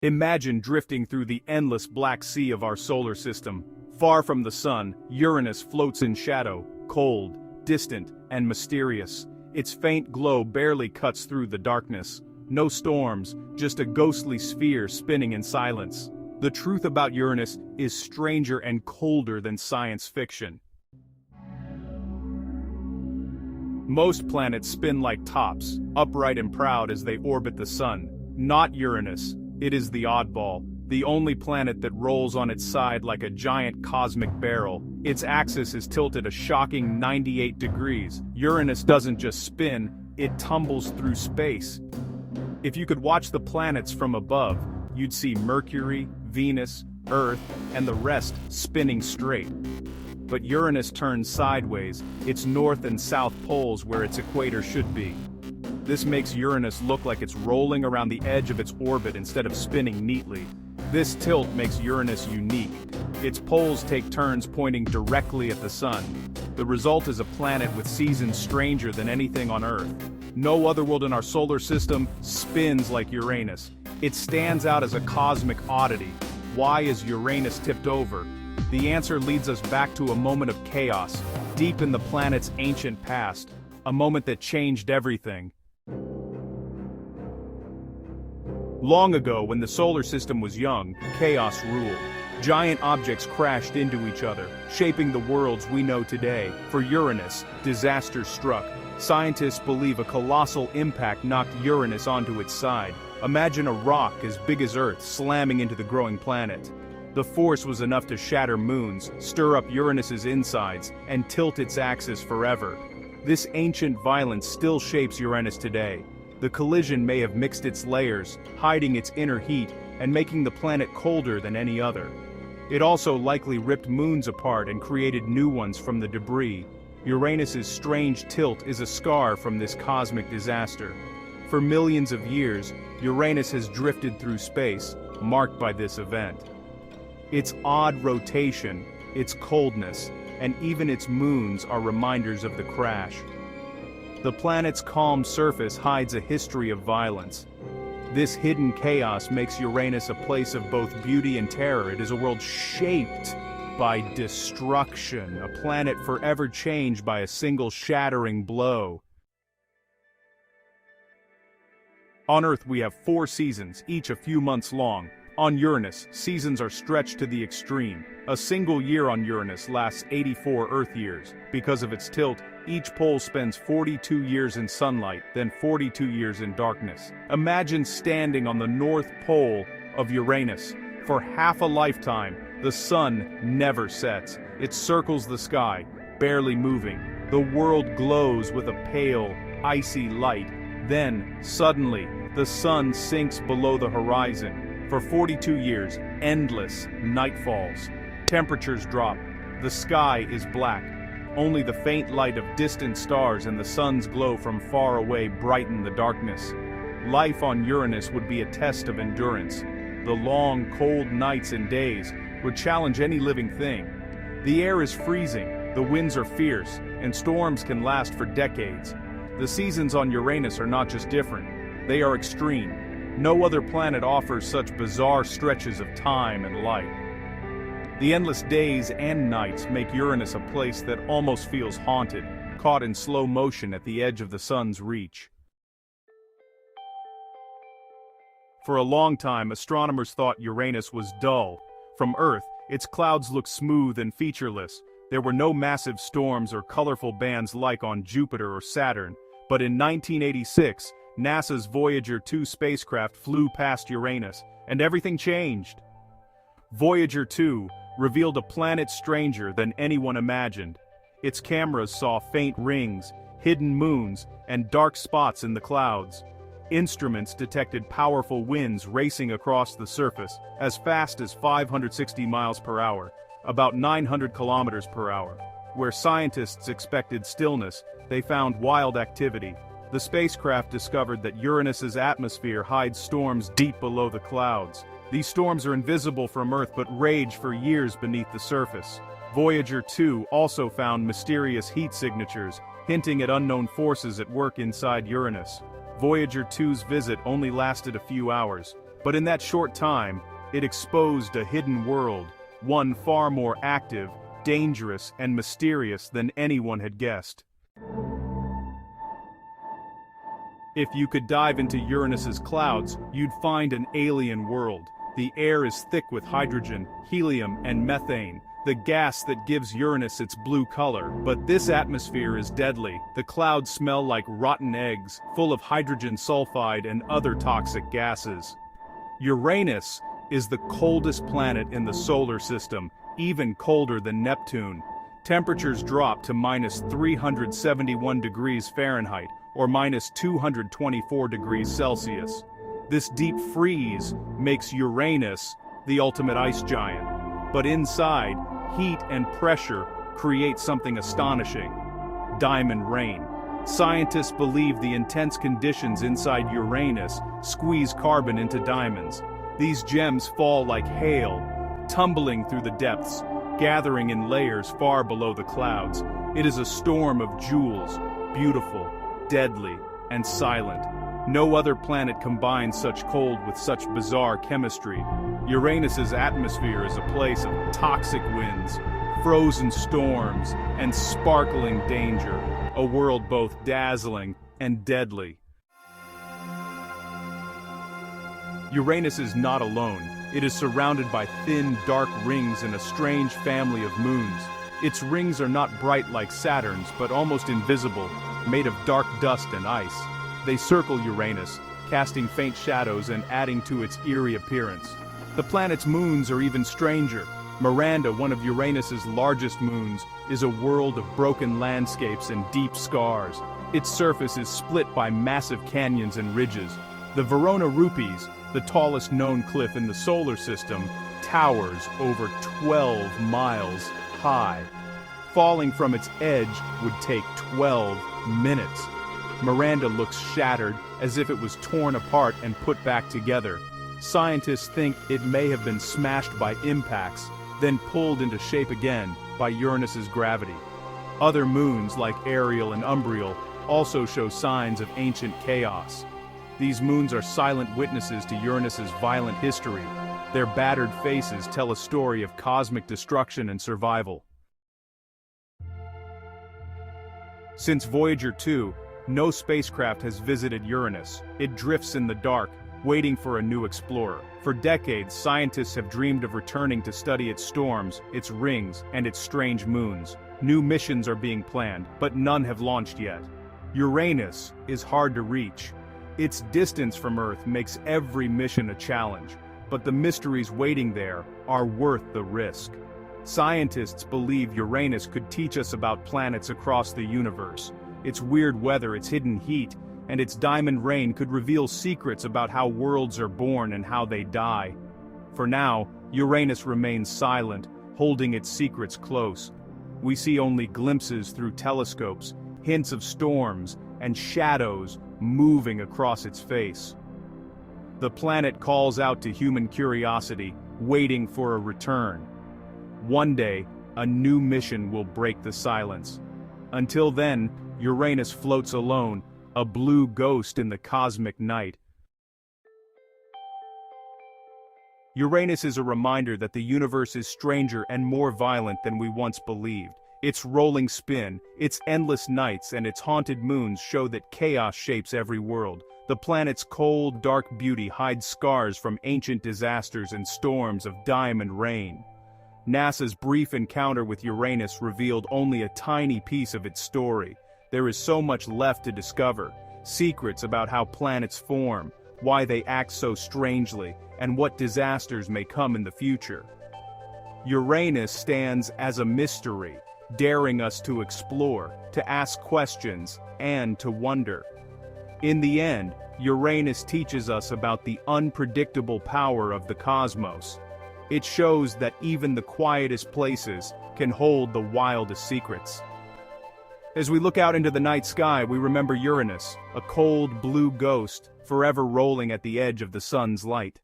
Imagine drifting through the endless black sea of our solar system. Far from the sun, Uranus floats in shadow, cold, distant, and mysterious. Its faint glow barely cuts through the darkness. No storms, just a ghostly sphere spinning in silence. The truth about Uranus is stranger and colder than science fiction. Most planets spin like tops, upright and proud as they orbit the sun. Not Uranus. It is the oddball, the only planet that rolls on its side like a giant cosmic barrel. Its axis is tilted a shocking 98 degrees. Uranus doesn't just spin, it tumbles through space. If you could watch the planets from above, you'd see Mercury, Venus, Earth, and the rest spinning straight. But Uranus turns sideways, its north and south poles where its equator should be. This makes Uranus look like it's rolling around the edge of its orbit instead of spinning neatly. This tilt makes Uranus unique. Its poles take turns pointing directly at the sun. The result is a planet with seasons stranger than anything on Earth. No other world in our solar system spins like Uranus. It stands out as a cosmic oddity. Why is Uranus tipped over? The answer leads us back to a moment of chaos, deep in the planet's ancient past. A moment that changed everything. Long ago, when the solar system was young, chaos ruled. Giant objects crashed into each other, shaping the worlds we know today. For Uranus, disaster struck. Scientists believe a colossal impact knocked Uranus onto its side. Imagine a rock as big as Earth slamming into the growing planet. The force was enough to shatter moons, stir up Uranus's insides, and tilt its axis forever. This ancient violence still shapes Uranus today. The collision may have mixed its layers, hiding its inner heat, and making the planet colder than any other. It also likely ripped moons apart and created new ones from the debris. Uranus's strange tilt is a scar from this cosmic disaster. For millions of years, Uranus has drifted through space, marked by this event. Its odd rotation, its coldness, and even its moons are reminders of the crash. The planet's calm surface hides a history of violence. This hidden chaos makes Uranus a place of both beauty and terror. It is a world shaped by destruction, a planet forever changed by a single shattering blow. On Earth we have 4 seasons, each a few months long. On Uranus, seasons are stretched to the extreme. A single year on Uranus lasts 84 Earth years. Because of its tilt, each pole spends 42 years in sunlight, then 42 years in darkness. Imagine standing on the North Pole of Uranus. For half a lifetime, the sun never sets. It circles the sky, barely moving. The world glows with a pale, icy light. Then, suddenly, the sun sinks below the horizon. For 42 years, endless night falls. Temperatures drop. The sky is black. Only the faint light of distant stars and the sun's glow from far away brighten the darkness. Life on Uranus would be a test of endurance. The long, cold nights and days would challenge any living thing. The air is freezing, the winds are fierce, and storms can last for decades. The seasons on Uranus are not just different, they are extreme. No other planet offers such bizarre stretches of time and light. The endless days and nights make Uranus a place that almost feels haunted, caught in slow motion at the edge of the sun's reach. For a long time, astronomers thought Uranus was dull. From Earth, its clouds looked smooth and featureless. There were no massive storms or colorful bands like on Jupiter or Saturn. But in 1986, NASA's Voyager 2 spacecraft flew past Uranus, and everything changed. Voyager 2 revealed a planet stranger than anyone imagined. Its cameras saw faint rings, hidden moons, and dark spots in the clouds. Instruments detected powerful winds racing across the surface, as fast as 560 miles per hour, about 900 kilometers per hour. Where scientists expected stillness, they found wild activity. The spacecraft discovered that Uranus's atmosphere hides storms deep below the clouds. These storms are invisible from Earth but rage for years beneath the surface. Voyager 2 also found mysterious heat signatures, hinting at unknown forces at work inside Uranus. Voyager 2's visit only lasted a few hours, But in that short time, it exposed a hidden world, one far more active, dangerous, and mysterious than anyone had guessed. If you could dive into Uranus's clouds, you'd find an alien world. The air is thick with hydrogen, helium, and methane, the gas that gives Uranus its blue color. But this atmosphere is deadly. The clouds smell like rotten eggs, full of hydrogen sulfide and other toxic gases. Uranus is the coldest planet in the solar system, even colder than Neptune. Temperatures drop to minus 371 degrees Fahrenheit, or minus 224 degrees Celsius. This deep freeze makes Uranus the ultimate ice giant. But inside, heat and pressure create something astonishing: diamond rain. Scientists believe the intense conditions inside Uranus squeeze carbon into diamonds. These gems fall like hail, tumbling through the depths, gathering in layers far below the clouds. It is a storm of jewels, beautiful, deadly, and silent. No other planet combines such cold with such bizarre chemistry. Uranus's atmosphere is a place of toxic winds, frozen storms, and sparkling danger, a world both dazzling and deadly. Uranus is not alone. It is surrounded by thin, dark rings in a strange family of moons. Its rings are not bright like Saturn's, but almost invisible, made of dark dust and ice. They circle Uranus, casting faint shadows and adding to its eerie appearance. The planet's moons are even stranger. Miranda, one of Uranus's largest moons, is a world of broken landscapes and deep scars. Its surface is split by massive canyons and ridges. The Verona Rupes, the tallest known cliff in the solar system, towers over 12 miles high. Falling from its edge would take 12 minutes. Miranda looks shattered, as if it was torn apart and put back together. Scientists think it may have been smashed by impacts, then pulled into shape again by Uranus's gravity. Other moons, like Ariel and Umbriel, also show signs of ancient chaos. These moons are silent witnesses to Uranus's violent history. Their battered faces tell a story of cosmic destruction and survival. Since Voyager 2, no spacecraft has visited Uranus. It drifts in the dark, waiting for a new explorer. For decades, scientists have dreamed of returning to study its storms, its rings, and its strange moons. New missions are being planned, but none have launched yet. Uranus is hard to reach. Its distance from Earth makes every mission a challenge, but the mysteries waiting there are worth the risk. Scientists believe Uranus could teach us about planets across the universe. Its weird weather, its hidden heat, and its diamond rain could reveal secrets about how worlds are born and how they die. For now, Uranus remains silent, holding its secrets close. We see only glimpses through telescopes, hints of storms, and shadows moving across its face. The planet calls out to human curiosity, waiting for a return. One day, a new mission will break the silence. Until then, Uranus floats alone, a blue ghost in the cosmic night. Uranus is a reminder that the universe is stranger and more violent than we once believed. Its rolling spin, its endless nights, and its haunted moons show that chaos shapes every world. The planet's cold, dark beauty hides scars from ancient disasters and storms of diamond rain. NASA's brief encounter with Uranus revealed only a tiny piece of its story. There is so much left to discover: secrets about how planets form, why they act so strangely, and what disasters may come in the future. Uranus stands as a mystery, daring us to explore, to ask questions, and to wonder. In the end, Uranus teaches us about the unpredictable power of the cosmos. It shows that even the quietest places can hold the wildest secrets. As we look out into the night sky, we remember Uranus, a cold blue ghost, forever rolling at the edge of the sun's light.